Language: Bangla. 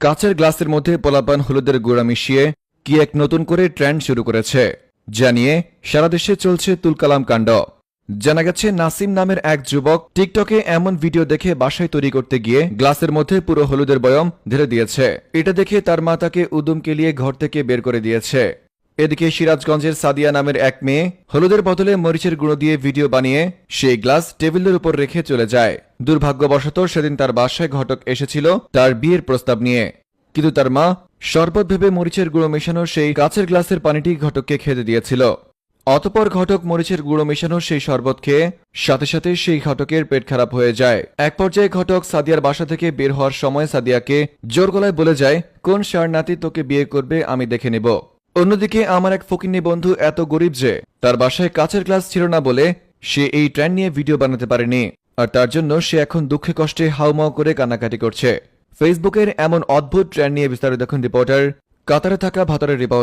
কাচের গ্লাসের মধ্যে পোলাপান হলুদের গুঁড়া মিশিয়ে কি এক নতুন করে ট্রেন্ড শুরু করেছে, জানিয়ে সারা দেশে চলছে তুলকালাম কাণ্ড। জানা গেছে নাসিম নামের এক যুবক টিকটকে এমন ভিডিও দেখে বাসায় তৈরি করতে গিয়ে গ্লাসের মধ্যে পুরো হলুদের বয়ম ঢেলে দিয়েছে। এটা দেখে তার মা তাকে উদুম কেলিয়ে ঘর থেকে বের করে দিয়েছে। এদিকে সিরাজগঞ্জের সাদিয়া নামের এক মেয়ে হলুদের বদলে মরিচের গুঁড়ো দিয়ে ভিডিও বানিয়ে সেই গ্লাস টেবিলের উপর রেখে চলে যায়। দুর্ভাগ্যবশত সেদিন তার বাসায় ঘটক এসেছিল তার বিয়ের প্রস্তাব নিয়ে, কিন্তু তার মা শরবত ভেবে মরিচের গুঁড়ো মেশানো সেই কাচের গ্লাসের পানিটি ঘটককে খেতে দিয়েছিল। অতঃপর ঘটক মরিচের গুঁড়ো মেশানো সেই শরবত খেয়ে সাথে সাথে সেই ঘটকের পেট খারাপ হয়ে যায়। এক পর্যায়ে ঘটক সাদিয়ার বাসা থেকে বের হওয়ার সময় সাদিয়াকে জোর গলায় বলে যায়, কোন ষাঁড় নাতি তোকে বিয়ে করবে আমি দেখে নেব। অন্যদিকে আমার এক ফকিন্নি বন্ধু এত গরিব যে তার বাসায় কাচের গ্লাস ছিল না বলে সে এই ট্রেন্ড নিয়ে ভিডিও বানাতে পারেনি, আর তার জন্য সে এখন দুঃখে কষ্টে হাউমাউ করে কান্নাকাটি করছে। ফেসবুকের এমন অদ্ভুত ট্রেন্ড নিয়ে বিস্তারিত দেখুন রিপোর্টার কাতারে থাকা ভাতারের রিপোর্ট।